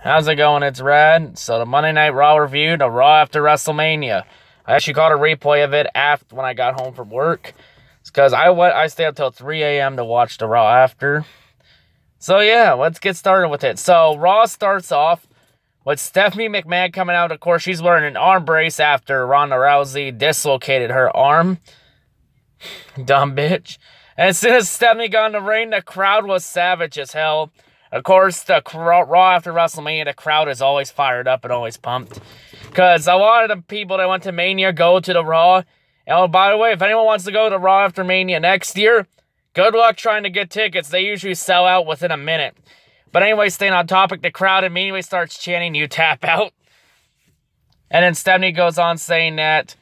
How's it going? It's Rad. So the Monday Night Raw review, the Raw after WrestleMania. I actually caught a replay of it after when I got home from work. It's because I stayed up till 3 a.m. to watch the Raw after. So yeah, let's get started with it. So Raw starts off with Stephanie McMahon coming out. Of course, she's wearing an arm brace after Ronda Rousey dislocated her arm. Dumb bitch. And as soon as Stephanie got in the ring, the crowd was savage as hell. Of course, the Raw after WrestleMania, the crowd is always fired up and always pumped. Because a lot of the people that went to Mania go to the Raw. And oh, by the way, if anyone wants to go to Raw after Mania next year, good luck trying to get tickets. They usually sell out within a minute. But anyway, staying on topic, the crowd immediately starts chanting, "You tap out." And then Stephanie goes on saying that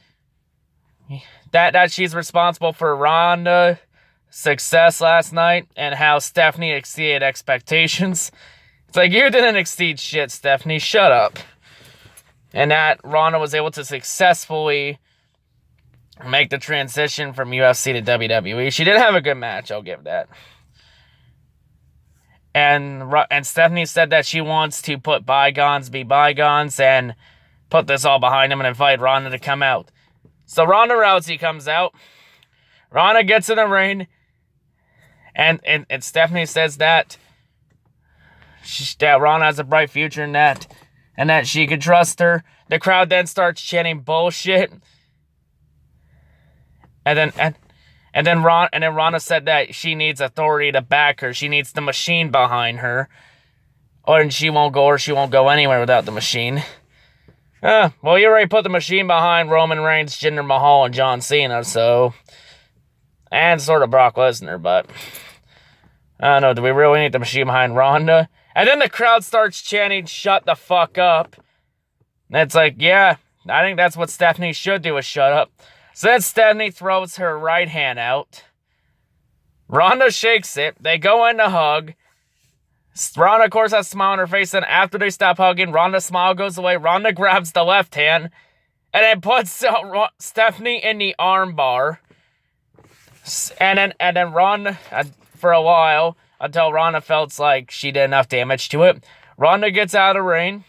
she's responsible for Ronda's success last night and how Stephanie exceeded expectations. It's like, you didn't exceed shit, Stephanie. Shut up. And that Ronda was able to successfully make the transition from UFC to WWE. She did have a good match, I'll give that. And Stephanie said that she wants to put bygones be bygones and put this all behind him and invite Ronda to come out. So Ronda Rousey comes out. Ronda gets in the ring. And Stephanie says that Ronda has a bright future in that. And that she could trust her. The crowd then starts chanting bullshit. And then Ronda said that she needs authority to back her. She needs the machine behind her. Or she won't go anywhere without the machine. Well, you already put the machine behind Roman Reigns, Jinder Mahal, and John Cena, so... And sort of Brock Lesnar, but... I don't know, do we really need the machine behind Ronda? And then the crowd starts chanting, "Shut the fuck up." And it's like, yeah, I think that's what Stephanie should do, is shut up. So then Stephanie throws her right hand out. Ronda shakes it. They go in to hug. Ronda, of course, has a smile on her face. And after they stop hugging, Ronda's smile goes away. Ronda grabs the left hand. And then puts Stephanie in the arm bar. And then Ronda, for a while, until Ronda felt like she did enough damage to it, Ronda gets out of the ring.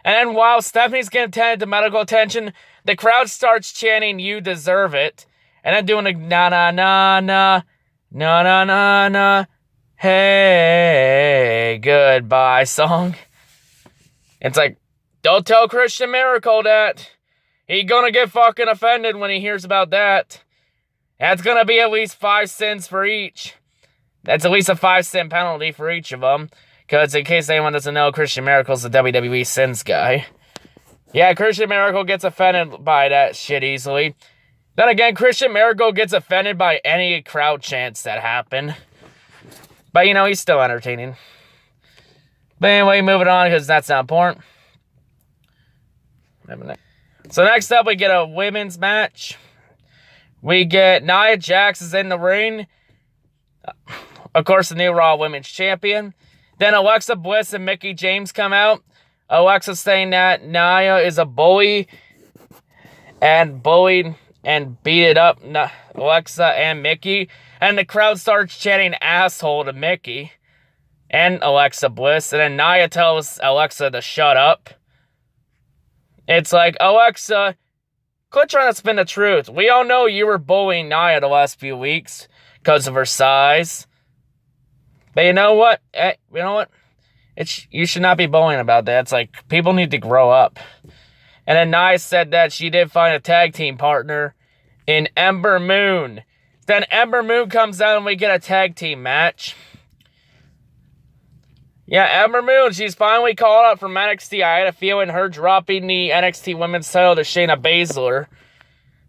And then while Stephanie's getting tended to medical attention, the crowd starts chanting, "You deserve it." And then doing a na-na-na-na, na-na-na-na, hey, goodbye song. It's like, don't tell Christian Miracle that. He gonna get fucking offended when he hears about that. That's gonna be at least 5 cents for each. That's at least a 5-cent penalty for each of them. Because in case anyone doesn't know, Christian Miracle's the WWE sins guy. Yeah, Christian Miracle gets offended by that shit easily. Then again, Christian Miracle gets offended by any crowd chants that happen. But, you know, he's still entertaining. But anyway, moving on, because that's not important. So next up, we get a women's match. We get Nia Jax is in the ring. Of course, the new Raw Women's Champion. Then Alexa Bliss and Mickie James come out. Alexa saying that Nia is a bully and bullied and beat it up Alexa and Mickie. And the crowd starts chanting asshole to Mickie and Alexa Bliss. And then Nia tells Alexa to shut up. It's like, Alexa, quit trying to spin the truth. We all know you were bullying Nia the last few weeks because of her size. But you know what? You should not be bullying about that. It's like, people need to grow up. And then Nia said that she did find a tag team partner in Ember Moon. Then Ember Moon comes out and we get a tag team match. Yeah, Ember Moon, she's finally called up from NXT. I had a feeling her dropping the NXT Women's title to Shayna Baszler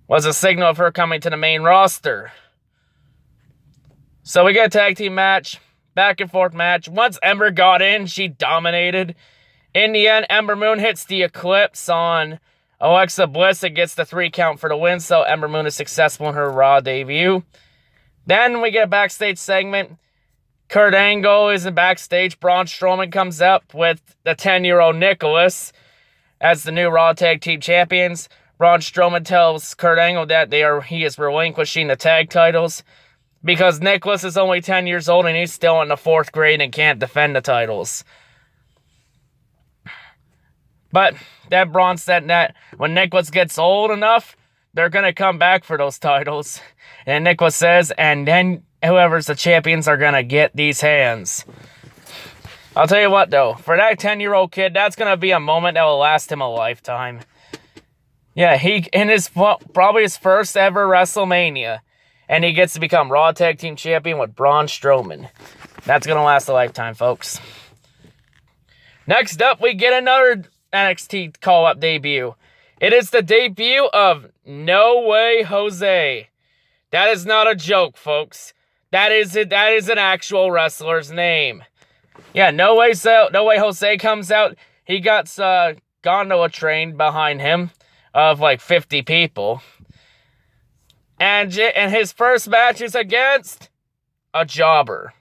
was a signal of her coming to the main roster. So we get a tag team match. Back and forth match. Once Ember got in, she dominated. In the end, Ember Moon hits the Eclipse on Alexa Bliss. It gets the 3 count for the win, so Ember Moon is successful in her Raw debut. Then we get a backstage segment. Kurt Angle is in backstage. Braun Strowman comes up with the 10-year-old Nicholas as the new Raw Tag Team Champions. Braun Strowman tells Kurt Angle that he is relinquishing the tag titles. because Nicholas is only 10 years old and he's still in the 4th grade and can't defend the titles. But then Braun said that when Nicholas gets old enough, they're going to come back for those titles. And Nicholas says, and then whoever's the champions are going to get these hands. I'll tell you what, though. For that 10-year-old kid, that's going to be a moment that will last him a lifetime. Yeah, he in his probably his first ever WrestleMania. And he gets to become Raw Tag Team Champion with Braun Strowman. That's going to last a lifetime, folks. Next up, we get another NXT call-up debut. It is the debut of No Way Jose. That is not a joke, folks. That is an actual wrestler's name. Yeah, No Way Jose comes out. He got gondola train behind him of like 50 people. And his first match is against a jobber.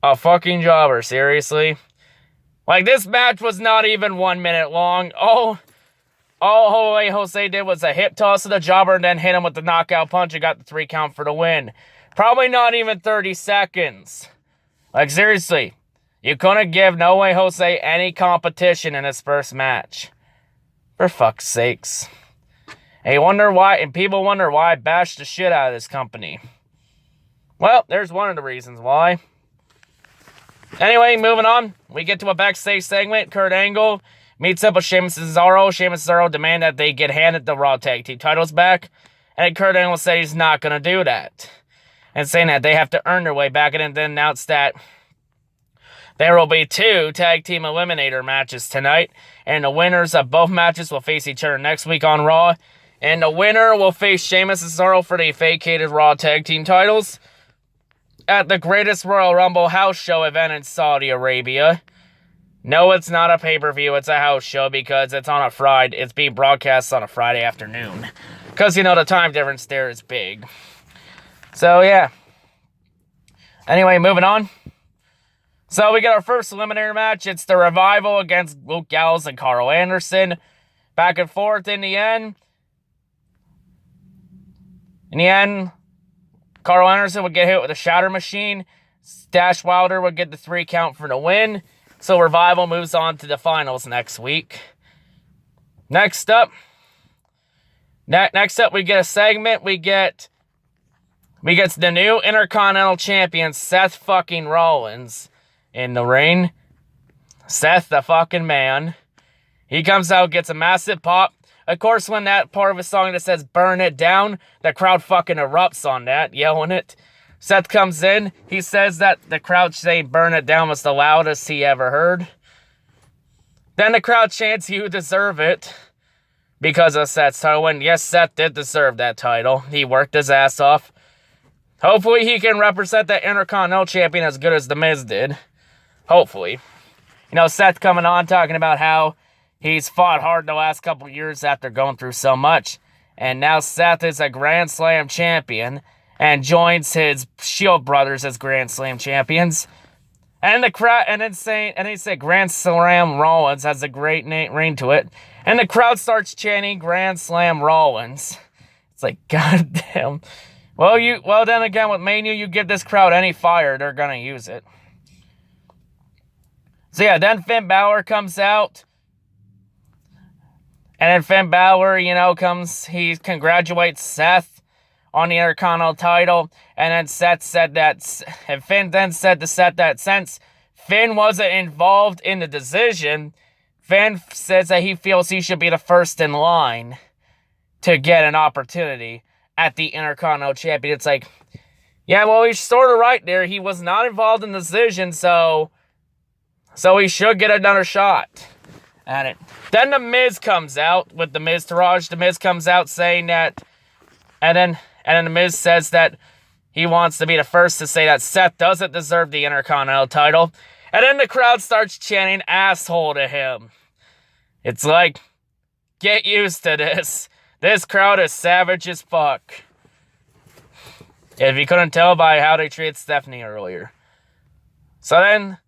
A fucking jobber, seriously. Like, this match was not even 1 minute long. All Jose did was a hip toss to the jobber and then hit him with the knockout punch and got the 3 count for the win. Probably not even 30 seconds. Like, seriously. You couldn't give No Way Jose any competition in his first match. For fuck's sakes. And people wonder why I bashed the shit out of this company. Well, there's one of the reasons why. Anyway, moving on. We get to a backstage segment. Kurt Angle meets up with Sheamus and Cesaro. Sheamus and Cesaro demand that they get handed the Raw Tag Team titles back. And Kurt Angle said he's not going to do that. And saying that they have to earn their way back. And then announced that there will be 2 Tag Team Eliminator matches tonight. And the winners of both matches will face each other next week on Raw. And the winner will face Sheamus and Cesaro for the vacated Raw Tag Team titles at the Greatest Royal Rumble house show event in Saudi Arabia. No, it's not a pay-per-view, it's a house show because it's on a Friday. It's being broadcast on a Friday afternoon. Because, you know, the time difference there is big. So, yeah. Anyway, moving on. So, we get our first eliminator match. It's the Revival against Luke Gallows and Carl Anderson. Back and forth in the end. In the end, Carl Anderson would get hit with a shatter machine. Dash Wilder would get the 3 count for the win. So Revival moves on to the finals next week. Next up, we get a segment. We get the new Intercontinental Champion, Seth fucking Rollins, in the ring. Seth, the fucking man. He comes out, gets a massive pop. Of course, when that part of a song that says "Burn It Down," the crowd fucking erupts on that, yelling it. Seth comes in. He says that the crowd saying "Burn It Down" was the loudest he ever heard. Then the crowd chants "You deserve it" because of Seth's title. And yes, Seth did deserve that title. He worked his ass off. Hopefully, he can represent that Intercontinental Champion as good as The Miz did. Hopefully. You know, Seth coming on talking about how he's fought hard the last couple years after going through so much. And now Seth is a Grand Slam champion and joins his Shield brothers as Grand Slam champions. And the crowd, and he said Grand Slam Rollins has a great ring to it. And the crowd starts chanting Grand Slam Rollins. It's like, goddamn. Well, then again, with Mania, you give this crowd any fire, they're gonna use it. So yeah, then Finn Balor comes out. And then Finn Balor, he congratulates Seth on the Intercontinental title. And then Finn then said to Seth that since Finn wasn't involved in the decision, Finn says that he feels he should be the first in line to get an opportunity at the Intercontinental Champion. It's like, yeah, well, he's sort of right there. He was not involved in the decision, so he should get another shot at it. Then The Miz comes out with the Miztourage. The Miz comes out saying that, and then The Miz says that he wants to be the first to say that Seth doesn't deserve the Intercontinental title. And then the crowd starts chanting asshole to him. It's like, get used to this. This crowd is savage as fuck. If you couldn't tell by how they treated Stephanie earlier. So then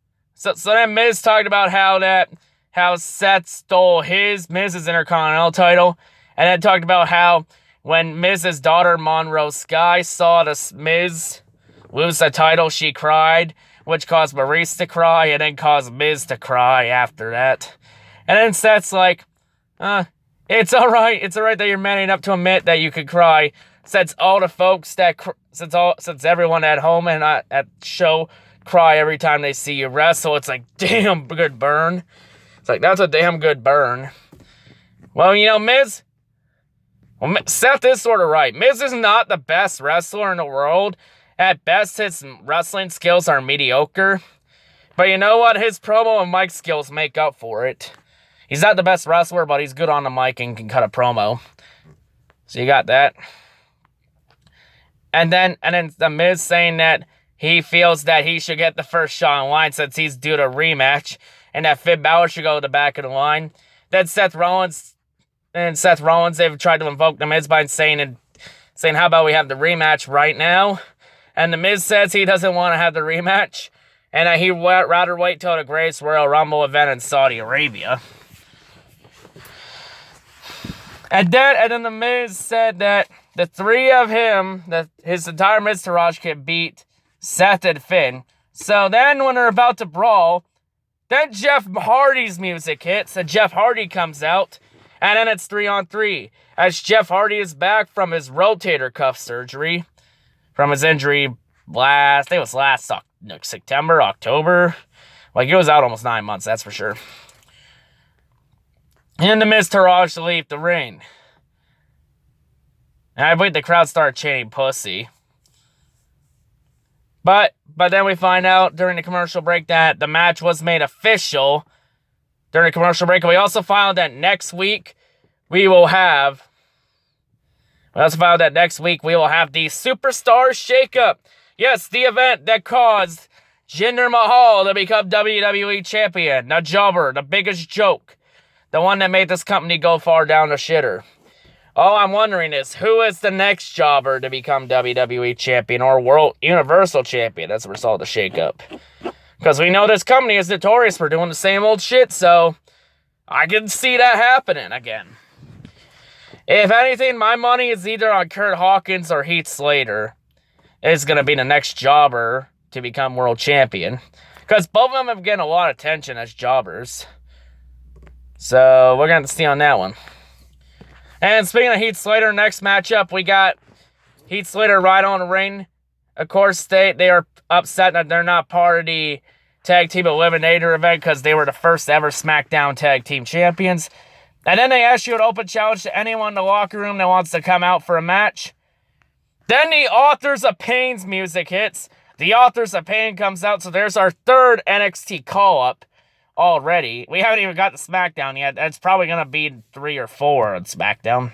Miz talked about how Seth stole Miz's Intercontinental title. And then talked about how when Miz's daughter Monroe Sky saw the Miz lose the title, she cried, which caused Maurice to cry, and then caused Miz to cry after that. And then Seth's like, it's all right. It's all right that you're man enough to admit that you could cry. Since all the folks that since everyone at home and at the show cry every time they see you wrestle, it's like, damn good burn. It's like, that's a damn good burn. Well, you know, Miz. Well, Seth is sort of right. Miz is not the best wrestler in the world. At best, his wrestling skills are mediocre. But you know what? His promo and mic skills make up for it. He's not the best wrestler, but he's good on the mic and can cut a promo. So you got that. And then the Miz saying that he feels that he should get the first shot in line since he's due to a rematch, and that Finn Balor should go to the back of the line. Then Seth Rollins, they've tried to invoke the Miz by saying, how about we have the rematch right now? And the Miz says he doesn't want to have the rematch, and that he'd rather wait till the Greatest Royal Rumble event in Saudi Arabia. And then the Miz said that the three of him, his entire Miztourage can beat Seth and Finn. So then when they're about to brawl, then Jeff Hardy's music hits, and Jeff Hardy comes out, and then it's 3-on-3. As Jeff Hardy is back from his rotator cuff surgery, from his injury last September, October. Like, it was out almost 9 months, that's for sure. And the Miztourage to leave the ring. And I believe the crowd started chanting pussy. But then we find out during the commercial break that the match was made official during the commercial break. And we also found out that next week we will have the Superstar Shakeup. Yes, the event that caused Jinder Mahal to become WWE Champion. The jobber, the biggest joke. The one that made this company go far down the shitter. All I'm wondering is, who is the next jobber to become WWE Champion or World Universal Champion as a result of the shakeup? Because we know this company is notorious for doing the same old shit, so I can see that happening again. If anything, my money is either on Kurt Hawkins or Heath Slater. Is going to be the next jobber to become World Champion. Because both of them have getting a lot of attention as jobbers. So, we're going to see on that one. And speaking of Heath Slater, next matchup, we got Heath Slater right on the ring. Of course, they are upset that they're not part of the Tag Team Eliminator event because they were the first ever SmackDown Tag Team Champions. And then they ask you an open challenge to anyone in the locker room that wants to come out for a match. Then the Authors of Pain's music hits. The Authors of Pain comes out, so there's our third NXT call-up already. We haven't even got to SmackDown yet. It's probably going to be 3 or 4 on SmackDown.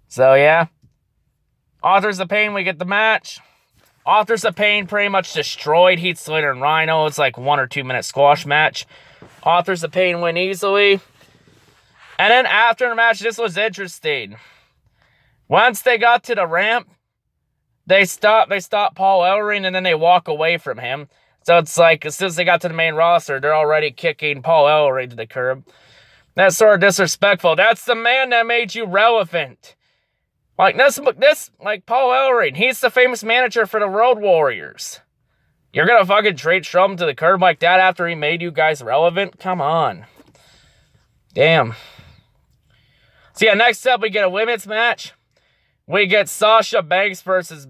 So, yeah. Authors of Pain, we get the match. Authors of Pain pretty much destroyed Heath Slater and Rhino. It's like 1 or 2 minute squash match. Authors of Pain win easily. And then after the match, this was interesting. Once they got to the ramp, they stop Paul Ellering, and then they walk away from him. So it's like, as soon as they got to the main roster, they're already kicking Paul Ellering to the curb. That's sort of disrespectful. That's the man that made you relevant. Like like Paul Ellering, he's the famous manager for the Road Warriors. You're gonna fucking throw him to the curb like that after he made you guys relevant? Come on. Damn. So yeah, next up we get a women's match. We get Sasha Banks versus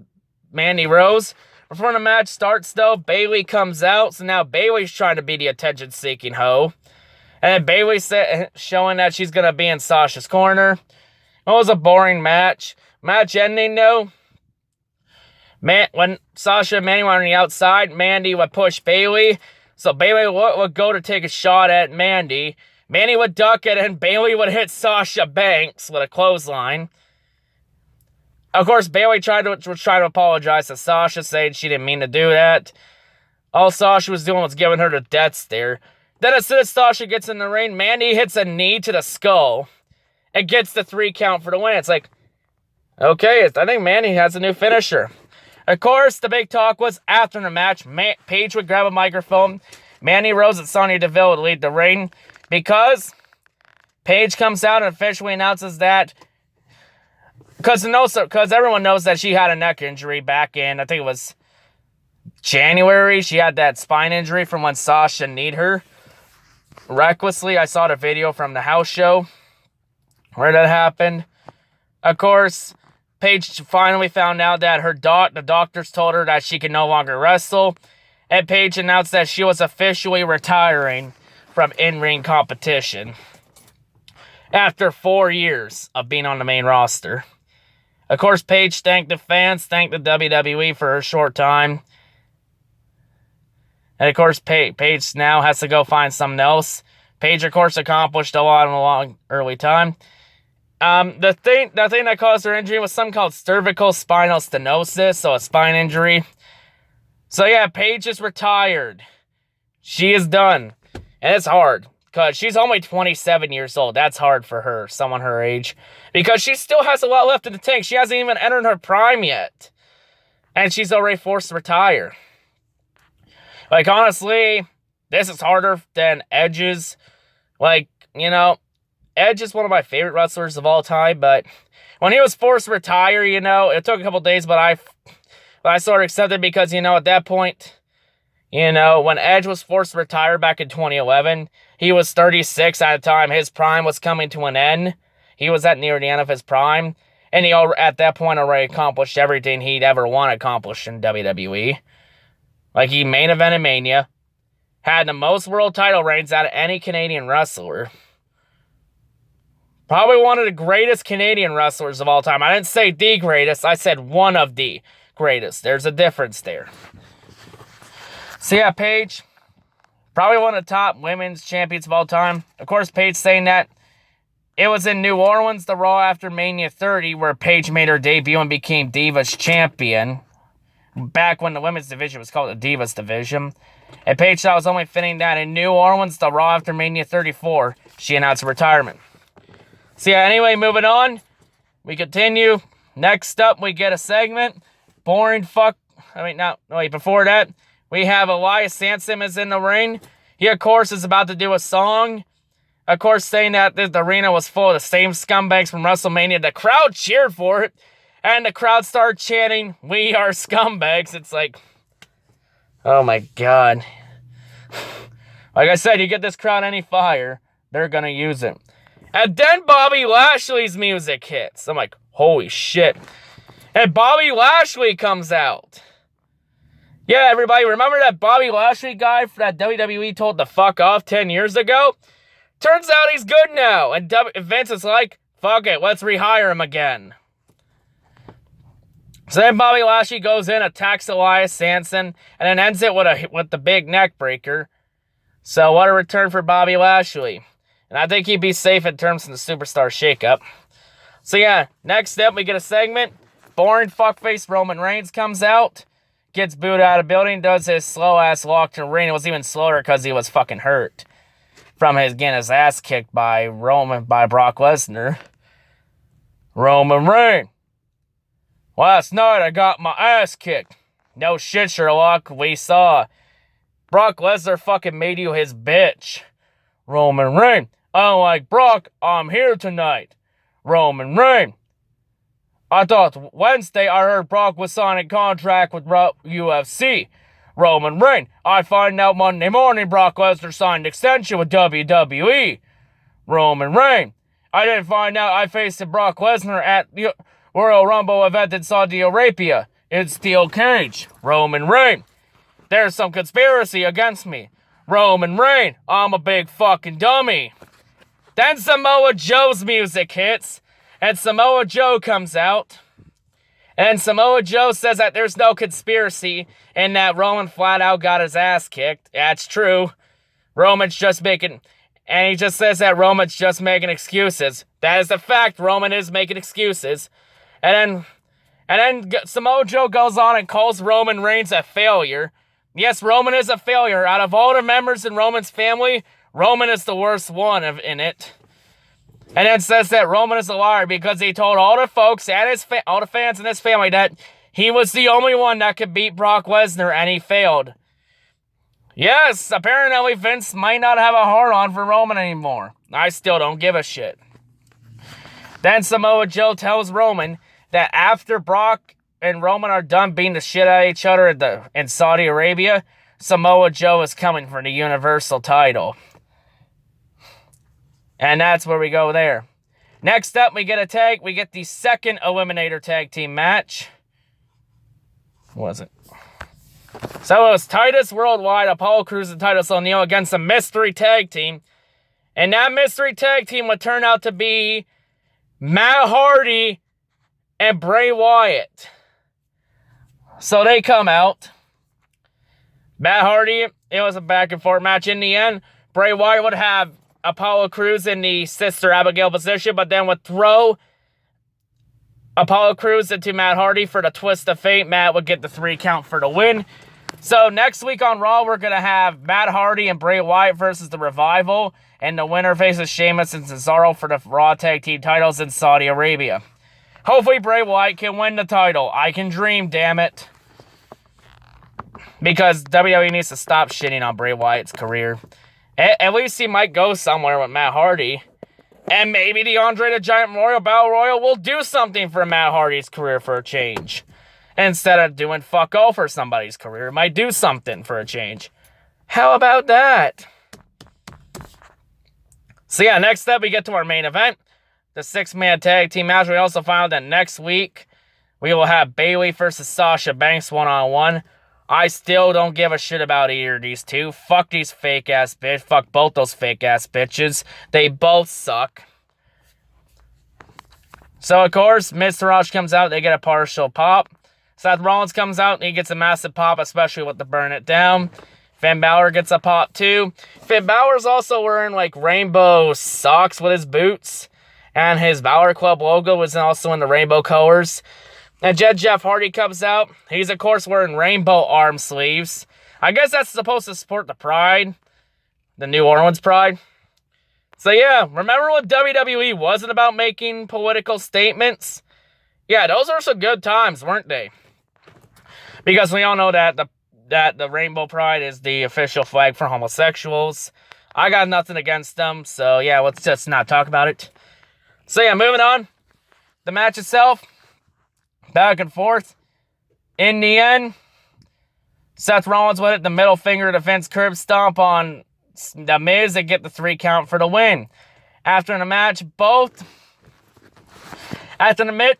Mandy Rose. Before the match starts, though, Bayley comes out. So now Bayley's trying to be the attention-seeking hoe. And then Bayley showing that she's going to be in Sasha's corner. It was a boring match. Match ending, though. When Sasha and Mandy were on the outside, Mandy would push Bayley. So Bayley would go to take a shot at Mandy. Mandy would duck it, and Bayley would hit Sasha Banks with a clothesline. Of course, Bayley was trying to apologize to Sasha, saying she didn't mean to do that. All Sasha was doing was giving her the death stare. Then as soon as Sasha gets in the ring, Mandy hits a knee to the skull and gets the 3 count for the win. It's like, okay, I think Mandy has a new finisher. Of course, the big talk was after the match, Paige would grab a microphone. Mandy Rose and Sonya Deville would lead the ring because Paige comes out and officially announces that because everyone knows that she had a neck injury back in, I think it was January. She had that spine injury from when Sasha kneed her. recklessly. I saw the video from the house show where that happened. Of course, Paige finally found out that the doctors told her that she could no longer wrestle. And Paige announced that she was officially retiring from in-ring competition after 4 years of being on the main roster. Of course, Paige thanked the fans, thanked the WWE for her short time. And of course, Paige now has to go find something else. Paige, of course, accomplished a lot in a long early time. The thing that caused her injury was something called cervical spinal stenosis, so a spine injury. So yeah, Paige is retired. She is done. And it's hard, because she's only 27 years old. That's hard for her, someone her age. Because she still has a lot left in the tank. She hasn't even entered her prime yet. And she's already forced to retire. Like, honestly, this is harder than Edge's. Like, you know, Edge is one of my favorite wrestlers of all time, but when he was forced to retire, you know, it took a couple days, but I sort of accepted because, you know, at that point, you know, when Edge was forced to retire back in 2011, he was 36 at the time. His prime was coming to an end. He was at near the end of his prime, and he, at that point, already accomplished everything he'd ever want to accomplish in WWE. Like, he main evented Mania, had the most world title reigns out of any Canadian wrestler. Probably one of the greatest Canadian wrestlers of all time. I didn't say the greatest, I said one of the greatest. There's a difference there. So yeah, Paige, probably one of the top women's champions of all time. Of course, Paige saying that it was in New Orleans, the Raw after Mania 30, where Paige made her debut and became Divas champion. Back when the women's division was called the Divas division. And Paige thought it was only fitting that in New Orleans, the Raw after Mania 34, she announced retirement. So yeah, anyway, moving on. We continue. Next up, we get a segment. Before that, we have Elias Sansom is in the ring. He, of course, is about to do a song. Of course, saying that the arena was full of the same scumbags from WrestleMania. The crowd cheered for it. And the crowd started chanting, "We are scumbags." It's like, oh my God. Like I said, you get this crowd any fire, they're gonna use it. And then Bobby Lashley's music hits. I'm like, holy shit. And Bobby Lashley comes out. Yeah, everybody, remember that Bobby Lashley guy that WWE told to fuck off 10 years ago? Turns out he's good now. And Vince is like, fuck it, let's rehire him again. So then Bobby Lashley goes in, attacks Elias Sansom, and then ends it with the big neck breaker. So what a return for Bobby Lashley. And I think he'd be safe in terms of the Superstar shakeup. So yeah, next up we get a segment. Boring fuckface Roman Reigns comes out, gets booed out of the building, does his slow-ass walk to the ring. It was even slower because he was fucking hurt from getting his ass kicked by Brock Lesnar. Roman Reigns. Last night, I got my ass kicked. No shit, Sherlock. We saw. Brock Lesnar fucking made you his bitch. Roman Reigns. Unlike Brock, I'm here tonight. Roman Reigns. I thought Wednesday I heard Brock was signing a contract with UFC. Roman Reigns. I find out Monday morning Brock Lesnar signed an extension with WWE. Roman Reigns. I didn't find out I faced Brock Lesnar at the Royal Rumble event in Saudi Arabia in steel cage. Roman Reigns. There's some conspiracy against me. Roman Reigns. I'm a big fucking dummy. Then Samoa Joe's music hits, and Samoa Joe comes out. And Samoa Joe says that there's no conspiracy and that Roman flat out got his ass kicked. That's true. Roman's just making... And he just says that Roman's just making excuses. That is the fact. Roman is making excuses. And then Samoa Joe goes on and calls Roman Reigns a failure. Yes, Roman is a failure. Out of all the members in Roman's family, Roman is the worst one in it. And then says that Roman is a liar because he told all the folks and all the fans in his family that he was the only one that could beat Brock Lesnar, and he failed. Yes, apparently Vince might not have a hard-on for Roman anymore. I still don't give a shit. Then Samoa Joe tells Roman that after Brock and Roman are done beating the shit out of each other in Saudi Arabia, Samoa Joe is coming for the Universal title. And that's where we go there. Next up, we get the second Eliminator Tag Team match. What was it? So it was Titus Worldwide, Apollo Crews, and Titus O'Neil against a mystery tag team. And that mystery tag team would turn out to be Matt Hardy and Bray Wyatt. So they come out. Matt Hardy, it was a back and forth match. In the end, Bray Wyatt would have Apollo Crews in the Sister Abigail position, but then would throw Apollo Crews into Matt Hardy for the twist of fate. Matt would get the 3 count for the win. So next week on Raw, we're going to have Matt Hardy and Bray Wyatt versus the Revival, and the winner faces Sheamus and Cesaro for the Raw Tag Team titles in Saudi Arabia. Hopefully Bray Wyatt can win the title. I can dream, damn it. Because WWE needs to stop shitting on Bray Wyatt's career. At least he might go somewhere with Matt Hardy. And maybe the Andre the Giant Memorial Battle Royal will do something for Matt Hardy's career for a change. Instead of doing fuck all for somebody's career, it might do something for a change. How about that? So yeah, next up we get to our main event. The 6-man tag team match. We also found that next week we will have Bayley versus Sasha Banks one-on-one. I still don't give a shit about either of these two. Fuck these fake-ass bitches. Fuck both those fake-ass bitches. They both suck. So, of course, Mr. Rush comes out. They get a partial pop. Seth Rollins comes out and he gets a massive pop, especially with the Burn It Down. Finn Balor gets a pop, too. Finn Balor's also wearing, like, rainbow socks with his boots. And his Balor Club logo was also in the rainbow colors. And Jeff Hardy comes out. He's, of course, wearing rainbow arm sleeves. I guess that's supposed to support the Pride. The New Orleans Pride. So, yeah. Remember when WWE wasn't about making political statements? Yeah, those were some good times, weren't they? Because we all know that the Rainbow Pride is the official flag for homosexuals. I got nothing against them. So, yeah, let's just not talk about it. So, yeah, moving on. The match itself. Back and forth. In the end, Seth Rollins would hit the middle finger defense curb stomp on The Miz and get the 3 count for the win. After the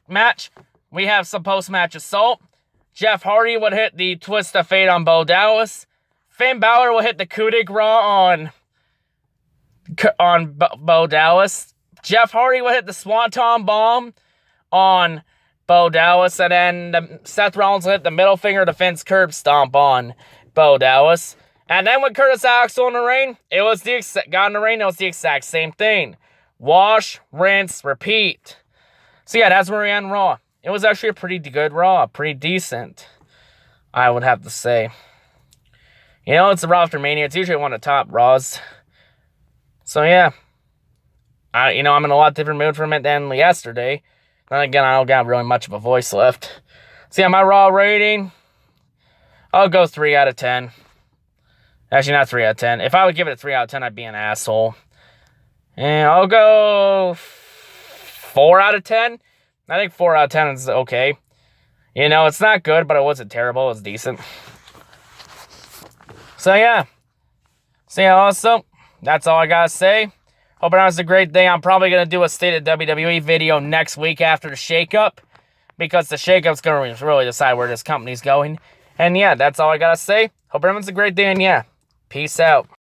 match, we have some post-match assault. Jeff Hardy would hit the twist of fate on Bo Dallas. Finn Balor will hit the coup de grace on Bo Dallas. Jeff Hardy will hit the Swanton Bomb on Bo Dallas, and then Seth Rollins hit the middle finger defense curb stomp on Bo Dallas. And then with Curtis Axel in the ring, it was the exact same thing. Wash, rinse, repeat. So yeah, that's where we end Raw. It was actually a pretty good Raw, pretty decent, I would have to say. You know, it's a Raw after Mania. It's usually one of the top Raws. So yeah, I'm in a lot different mood from it than yesterday. And again, I don't got really much of a voice left. So yeah, my Raw rating, I'll go 3 out of 10. Actually, not 3 out of 10. If I would give it a 3 out of 10, I'd be an asshole. And I'll go 4 out of 10. I think 4 out of 10 is okay. You know, it's not good, but it wasn't terrible. It was decent. So yeah. Also, that's all I gotta say. Hope everyone has a great day. I'm probably going to do a State of WWE video next week after the shakeup. Because the shakeup's going to really decide where this company's going. And yeah, that's all I got to say. Hope everyone's a great day. And yeah, peace out.